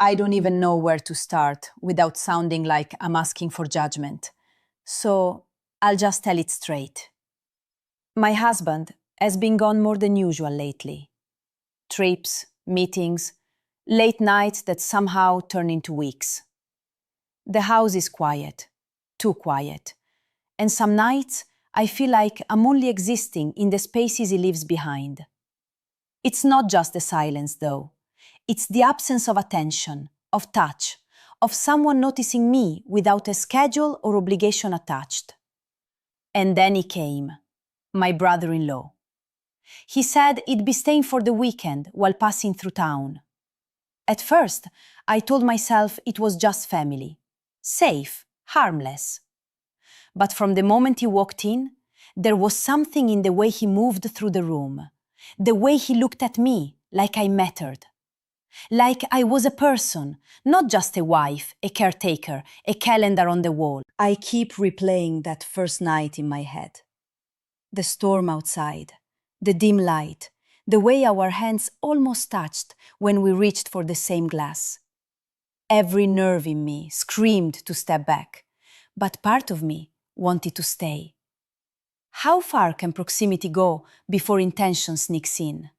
I don't even know where to start without sounding like I'm asking for judgment. So I'll just tell it straight. My husband has been gone more than usual lately. Trips, meetings, late nights that somehow turn into weeks. The house is quiet, too quiet, and some nights I feel like I'm only existing in the spaces he leaves behind. It's not just the silence, though. It's the absence of attention, of touch, of someone noticing me without a schedule or obligation attached. And then he came, my brother-in-law. He said he'd be staying for the weekend while passing through town. At first, I told myself it was just family. Safe, harmless. But from the moment he walked in, there was something in the way he moved through the room, the way he looked at me like I mattered. Like I was a person, not just a wife, a caretaker, a calendar on the wall. I keep replaying that first night in my head. The storm outside, the dim light, the way our hands almost touched when we reached for the same glass. Every nerve in me screamed to step back, but part of me wanted to stay. How far can proximity go before intention sneaks in?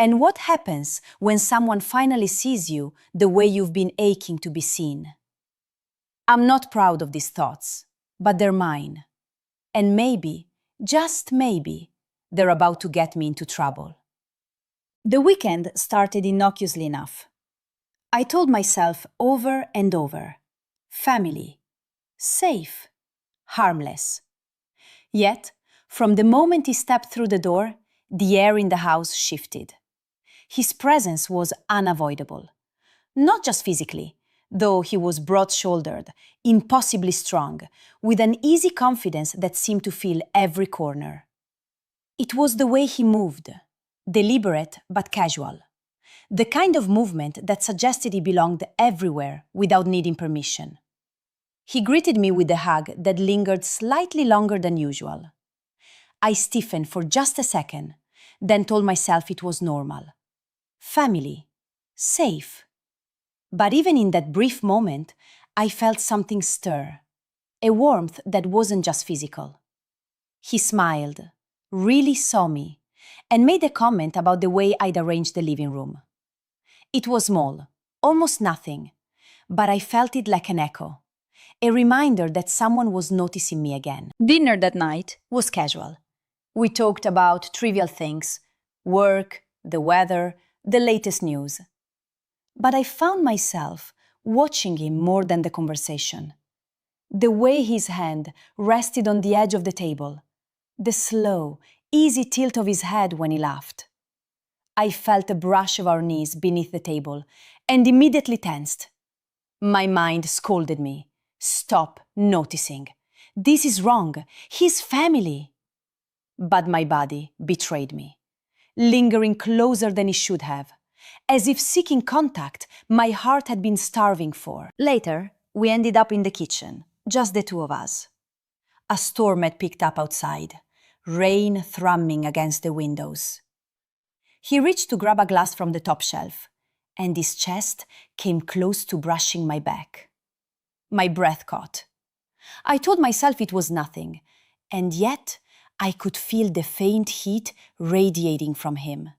And what happens when someone finally sees you the way you've been aching to be seen? I'm not proud of these thoughts, but they're mine. And maybe, just maybe, they're about to get me into trouble. The weekend started innocuously enough. I told myself over and over, family, safe, harmless. Yet, from the moment he stepped through the door, the air in the house shifted. His presence was unavoidable. Not just physically, though he was broad-shouldered, impossibly strong, with an easy confidence that seemed to fill every corner. It was the way he moved, deliberate but casual. The kind of movement that suggested he belonged everywhere without needing permission. He greeted me with a hug that lingered slightly longer than usual. I stiffened for just a second, then told myself it was normal. Family. Safe. But even in that brief moment, I felt something stir. A warmth that wasn't just physical. He smiled, really saw me, and made a comment about the way I'd arranged the living room. It was small, almost nothing, but I felt it like an echo. A reminder that someone was noticing me again. Dinner that night was casual. We talked about trivial things, work, the weather, the latest news. But I found myself watching him more than the conversation. The way his hand rested on the edge of the table, the slow, easy tilt of his head when he laughed. I felt a brush of our knees beneath the table and immediately tensed. My mind scolded me. Stop noticing. This is wrong. He's family. But my body betrayed me, lingering closer than it should have, as if seeking contact my heart had been starving for. Later, we ended up in the kitchen, just the two of us. A storm had picked up outside, rain thrumming against the windows. He reached to grab a glass from the top shelf, and his chest came close to brushing my back. My breath caught. I told myself it was nothing, and yet I could feel the faint heat radiating from him,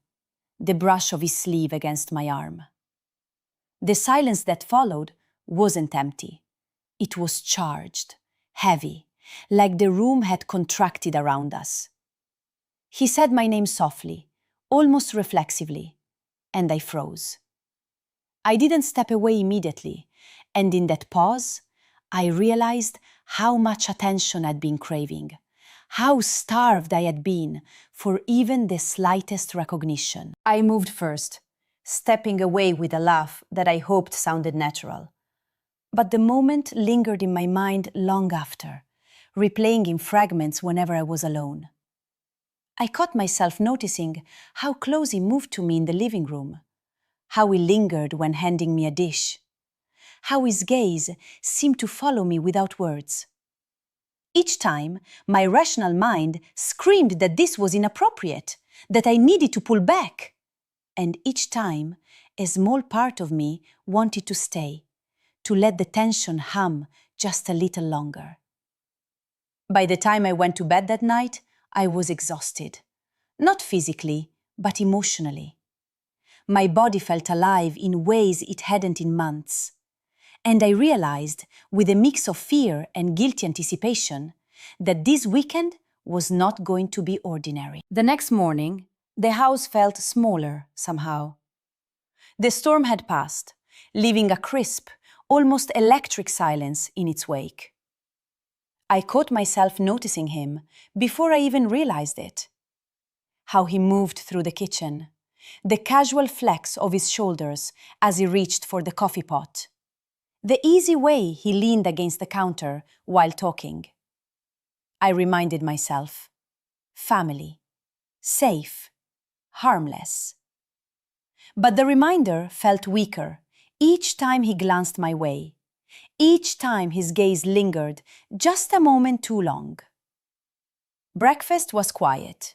the brush of his sleeve against my arm. The silence that followed wasn't empty. It was charged, heavy, like the room had contracted around us. He said my name softly, almost reflexively, and I froze. I didn't step away immediately, and in that pause, I realized how much attention I'd been craving, how starved I had been for even the slightest recognition. I moved first, stepping away with a laugh that I hoped sounded natural. But the moment lingered in my mind long after, replaying in fragments whenever I was alone. I caught myself noticing how close he moved to me in the living room, how he lingered when handing me a dish, how his gaze seemed to follow me without words. Each time, my rational mind screamed that this was inappropriate, that I needed to pull back. And each time, a small part of me wanted to stay, to let the tension hum just a little longer. By the time I went to bed that night, I was exhausted. Not physically, but emotionally. My body felt alive in ways it hadn't in months. And I realized, with a mix of fear and guilty anticipation, that this weekend was not going to be ordinary. The next morning, the house felt smaller somehow. The storm had passed, leaving a crisp, almost electric silence in its wake. I caught myself noticing him before I even realized it. How he moved through the kitchen, the casual flex of his shoulders as he reached for the coffee pot, the easy way he leaned against the counter while talking. I reminded myself, family, safe, harmless. But the reminder felt weaker each time he glanced my way, each time his gaze lingered just a moment too long. Breakfast was quiet.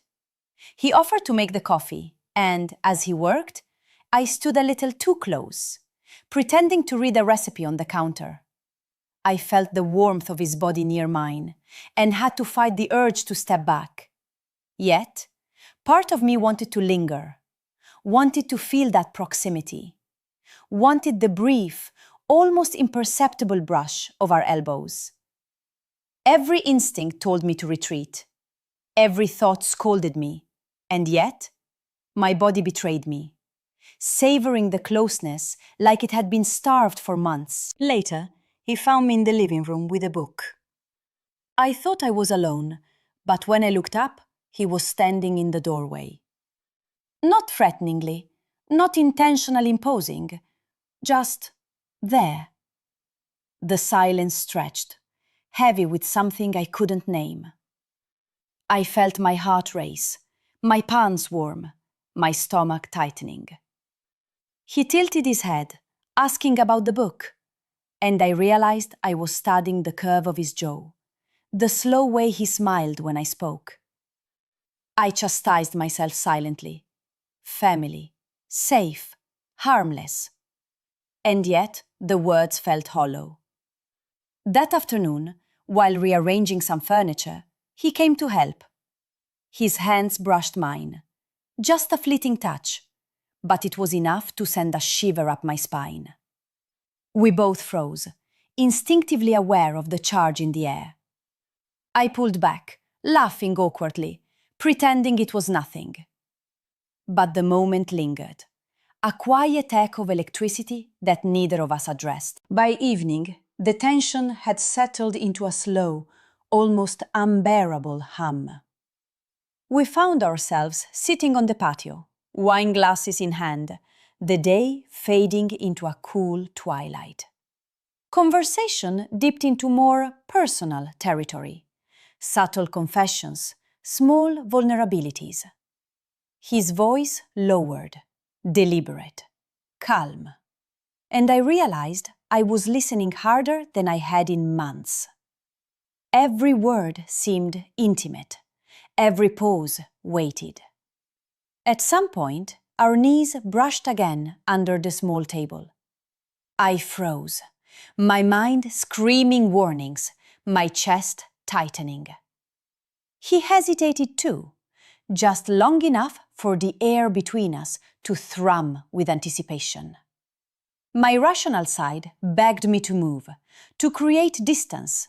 He offered to make the coffee, and as he worked, I stood a little too close, pretending to read a recipe on the counter. I felt the warmth of his body near mine and had to fight the urge to step back. Yet, part of me wanted to linger, wanted to feel that proximity, wanted the brief, almost imperceptible brush of our elbows. Every instinct told me to retreat. Every thought scolded me. And yet, my body betrayed me, savoring the closeness like it had been starved for months. Later, he found me in the living room with a book. I thought I was alone, but when I looked up, he was standing in the doorway. Not threateningly, not intentionally imposing, just there. The silence stretched, heavy with something I couldn't name. I felt my heart race, my palms warm, my stomach tightening. He tilted his head, asking about the book, and I realized I was studying the curve of his jaw, the slow way he smiled when I spoke. I chastised myself silently. Family, safe, harmless. And yet, the words felt hollow. That afternoon, while rearranging some furniture, he came to help. His hands brushed mine. Just a fleeting touch, but it was enough to send a shiver up my spine. We both froze, instinctively aware of the charge in the air. I pulled back, laughing awkwardly, pretending it was nothing. But the moment lingered, a quiet echo of electricity that neither of us addressed. By evening, the tension had settled into a slow, almost unbearable hum. We found ourselves sitting on the patio, wine glasses in hand, the day fading into a cool twilight. Conversation dipped into more personal territory, subtle confessions, small vulnerabilities. His voice lowered, deliberate, calm. And I realized I was listening harder than I had in months. Every word seemed intimate, every pause weighted. At some point, our knees brushed again under the small table. I froze, my mind screaming warnings, my chest tightening. He hesitated too, just long enough for the air between us to thrum with anticipation. My rational side begged me to move, to create distance.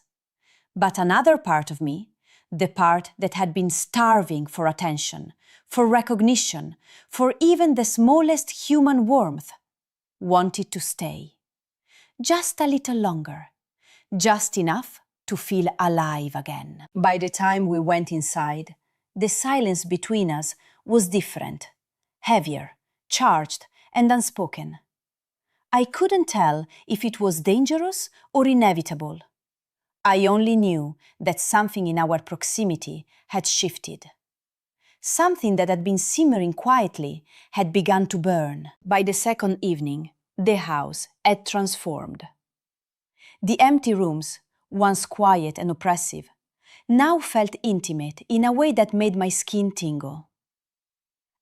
But another part of me, the part that had been starving for attention, for recognition, for even the smallest human warmth, wanted to stay. Just a little longer, just enough to feel alive again. By the time we went inside, the silence between us was different, heavier, charged, and unspoken. I couldn't tell if it was dangerous or inevitable. I only knew that something in our proximity had shifted. Something that had been simmering quietly had begun to burn. By the second evening, the house had transformed. The empty rooms, once quiet and oppressive, now felt intimate in a way that made my skin tingle.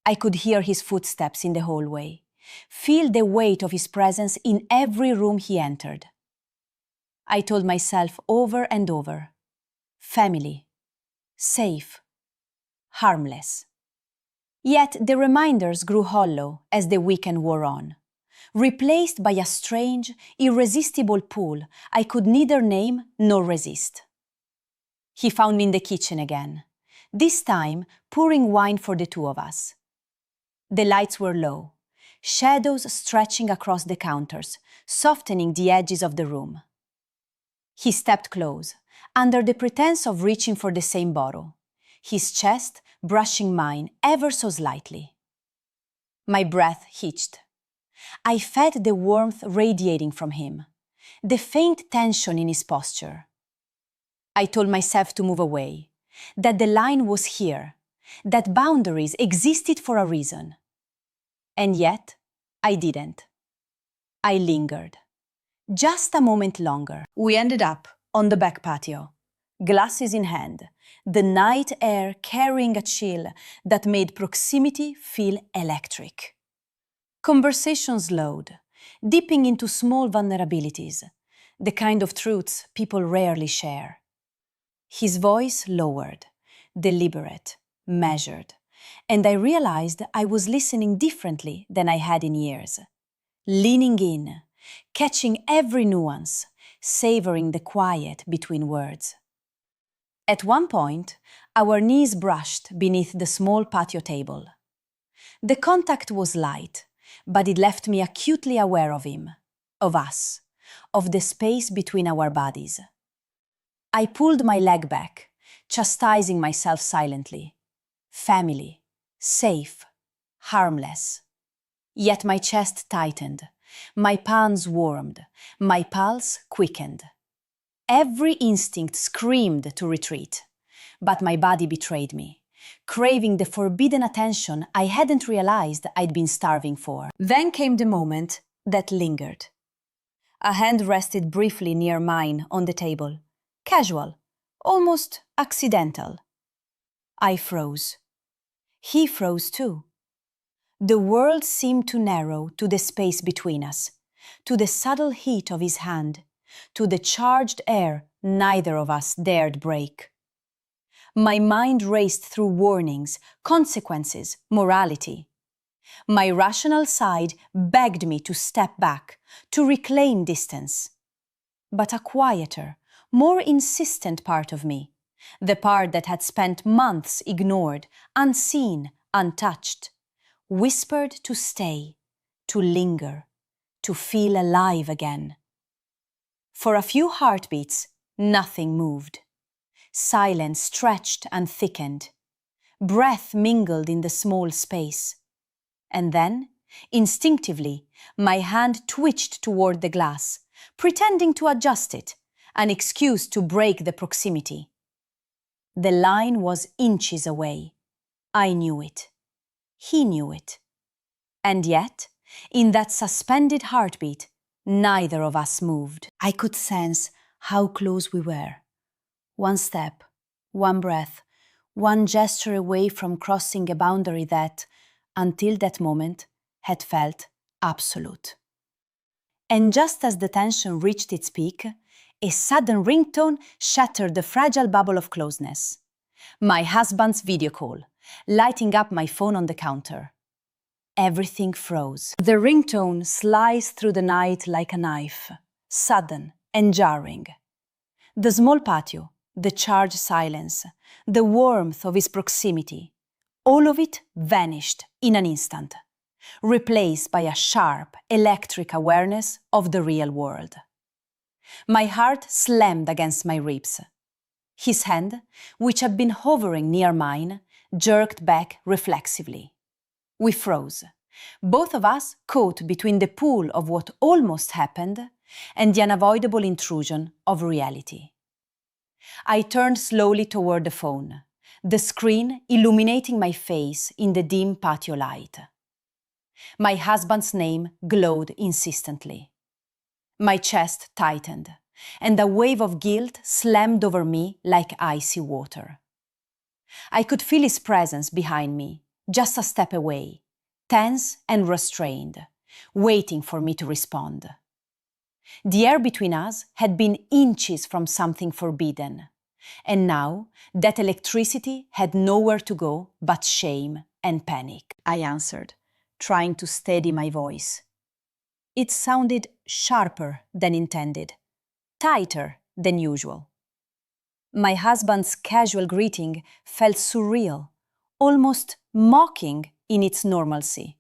I could hear his footsteps in the hallway, feel the weight of his presence in every room he entered. I told myself over and over, family, safe, harmless. Yet the reminders grew hollow as the weekend wore on, replaced by a strange, irresistible pull I could neither name nor resist. He found me in the kitchen again, this time pouring wine for the two of us. The lights were low, shadows stretching across the counters, softening the edges of the room. He stepped close, under the pretense of reaching for the same bottle, his chest brushing mine ever so slightly. My breath hitched. I felt the warmth radiating from him, the faint tension in his posture. I told myself to move away, that the line was here, that boundaries existed for a reason. And yet, I didn't. I lingered. Just a moment longer. We ended up on the back patio, glasses in hand, the night air carrying a chill that made proximity feel electric. Conversation slowed, dipping into small vulnerabilities, the kind of truths people rarely share. His voice lowered, deliberate, measured, and I realized I was listening differently than I had in years. Leaning in, catching every nuance, savoring the quiet between words. At one point, our knees brushed beneath the small patio table. The contact was light, but it left me acutely aware of him, of us, of the space between our bodies. I pulled my leg back, chastising myself silently. Family, safe, harmless. Yet my chest tightened, my palms warmed, my pulse quickened. Every instinct screamed to retreat, but my body betrayed me, craving the forbidden attention I hadn't realized I'd been starving for. Then came the moment that lingered. A hand rested briefly near mine on the table. Casual, almost accidental. I froze. He froze too. The world seemed to narrow to the space between us, to the subtle heat of his hand, to the charged air neither of us dared break. My mind raced through warnings, consequences, morality. My rational side begged me to step back, to reclaim distance. But a quieter, more insistent part of me, the part that had spent months ignored, unseen, untouched, whispered to stay, to linger, to feel alive again. For a few heartbeats, nothing moved. Silence stretched and thickened. Breath mingled in the small space. And then, instinctively, my hand twitched toward the glass, pretending to adjust it, an excuse to break the proximity. The line was inches away. I knew it. He knew it. And yet, in that suspended heartbeat, neither of us moved. I could sense how close we were. One step, one breath, one gesture away from crossing a boundary that, until that moment, had felt absolute. And just as the tension reached its peak, a sudden ringtone shattered the fragile bubble of closeness. My husband's video call, lighting up my phone on the counter. Everything froze. The ringtone sliced through the night like a knife, sudden and jarring. The small patio, the charged silence, the warmth of his proximity, all of it vanished in an instant, replaced by a sharp, electric awareness of the real world. My heart slammed against my ribs. His hand, which had been hovering near mine, jerked back reflexively. We froze, both of us caught between the pull of what almost happened and the unavoidable intrusion of reality. I turned slowly toward the phone, the screen illuminating my face in the dim patio light. My husband's name glowed insistently. My chest tightened, and a wave of guilt slammed over me like icy water. I could feel his presence behind me, just a step away, tense and restrained, waiting for me to respond. The air between us had been inches from something forbidden, and now that electricity had nowhere to go but shame and panic. I answered, trying to steady my voice. It sounded sharper than intended, tighter than usual. My husband's casual greeting felt surreal, almost mocking in its normalcy.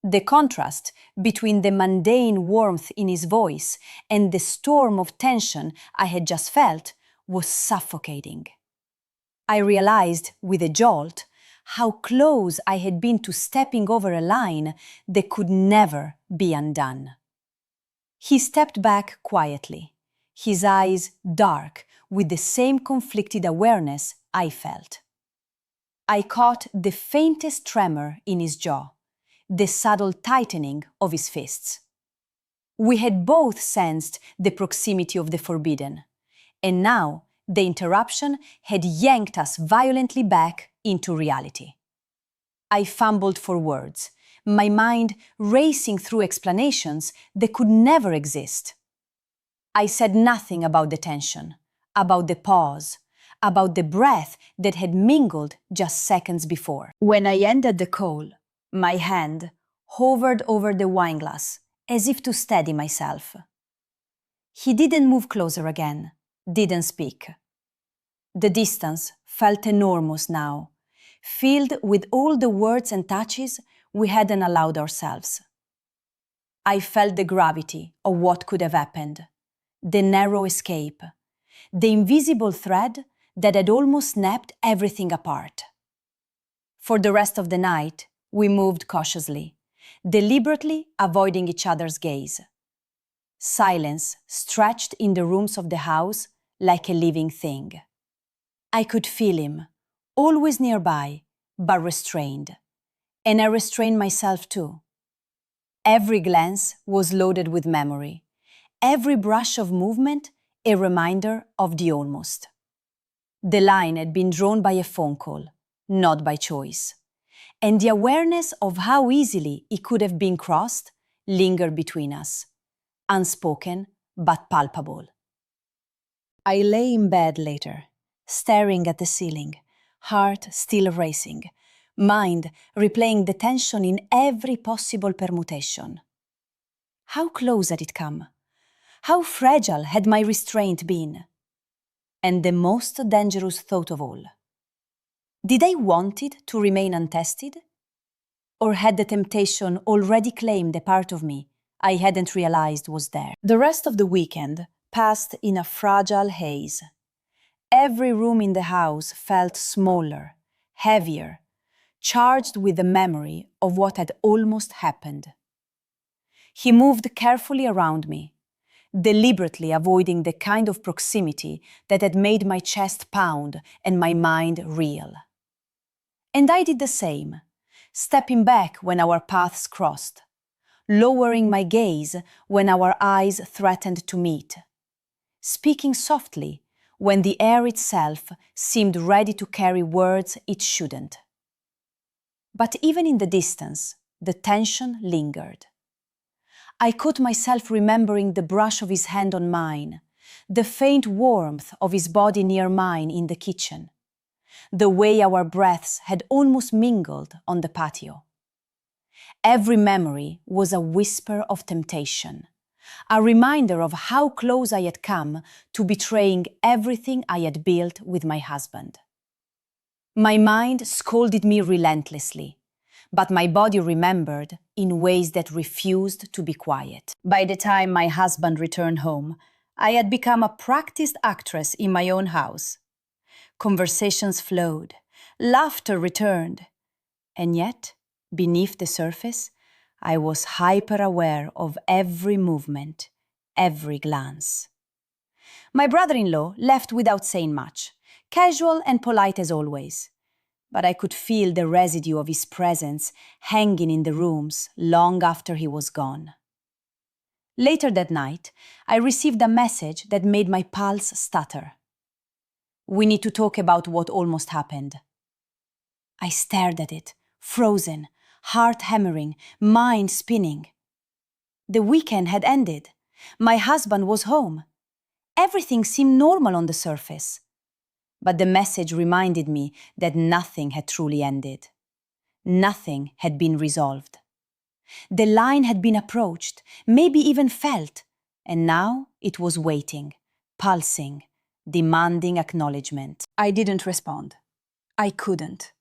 The contrast between the mundane warmth in his voice and the storm of tension I had just felt was suffocating. I realized with a jolt how close I had been to stepping over a line that could never be undone. He stepped back quietly, his eyes dark with the same conflicted awareness I felt. I caught the faintest tremor in his jaw, the subtle tightening of his fists. We had both sensed the proximity of the forbidden, and now the interruption had yanked us violently back into reality. I fumbled for words, my mind racing through explanations that could never exist. I said nothing about the tension, about the pause, about the breath that had mingled just seconds before. When I ended the call, my hand hovered over the wineglass as if to steady myself. He didn't move closer again, didn't speak. The distance felt enormous now, filled with all the words and touches we hadn't allowed ourselves. I felt the gravity of what could have happened, the narrow escape, the invisible thread that had almost snapped everything apart. For the rest of the night, we moved cautiously, deliberately avoiding each other's gaze. Silence stretched in the rooms of the house like a living thing. I could feel him, always nearby, but restrained. And I restrained myself too. Every glance was loaded with memory, every brush of movement a reminder of the almost. The line had been drawn by a phone call, not by choice, and the awareness of how easily it could have been crossed lingered between us, unspoken but palpable. I lay in bed later, staring at the ceiling, heart still racing, mind replaying the tension in every possible permutation. How close had it come? How fragile had my restraint been? And the most dangerous thought of all, did I want it to remain untested? Or had the temptation already claimed a part of me I hadn't realized was there? The rest of the weekend passed in a fragile haze. Every room in the house felt smaller, heavier, charged with the memory of what had almost happened. He moved carefully around me, deliberately avoiding the kind of proximity that had made my chest pound and my mind reel. And I did the same, stepping back when our paths crossed, lowering my gaze when our eyes threatened to meet, speaking softly when the air itself seemed ready to carry words it shouldn't. But even in the distance, the tension lingered. I caught myself remembering the brush of his hand on mine, the faint warmth of his body near mine in the kitchen, the way our breaths had almost mingled on the patio. Every memory was a whisper of temptation, a reminder of how close I had come to betraying everything I had built with my husband. My mind scolded me relentlessly, but my body remembered in ways that refused to be quiet. By the time my husband returned home, I had become a practiced actress in my own house. Conversations flowed, laughter returned, and yet, beneath the surface, I was hyper-aware of every movement, every glance. My brother-in-law left without saying much, casual and polite as always, but I could feel the residue of his presence hanging in the rooms long after he was gone. Later that night, I received a message that made my pulse stutter. "We need to talk about what almost happened." I stared at it, frozen, heart hammering, mind spinning. The weekend had ended. My husband was home. Everything seemed normal on the surface. But the message reminded me that nothing had truly ended. Nothing had been resolved. The line had been approached, maybe even felt, and now it was waiting, pulsing, demanding acknowledgement. I didn't respond. I couldn't.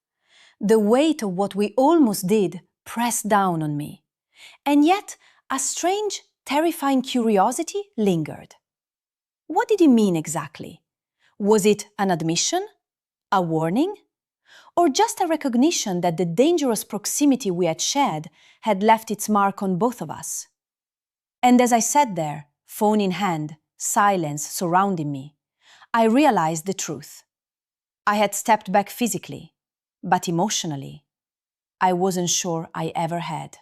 The weight of what we almost did pressed down on me. And yet, a strange, terrifying curiosity lingered. What did he mean exactly? Was it an admission? A warning? Or just a recognition that the dangerous proximity we had shared had left its mark on both of us? And as I sat there, phone in hand, silence surrounding me, I realized the truth. I had stepped back physically, but emotionally, I wasn't sure I ever had.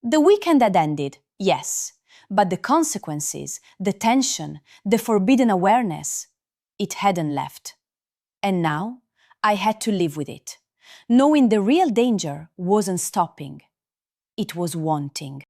The weekend had ended, yes, but the consequences, the tension, the forbidden awareness, it hadn't left. And now, I had to live with it, knowing the real danger wasn't stopping. It was wanting.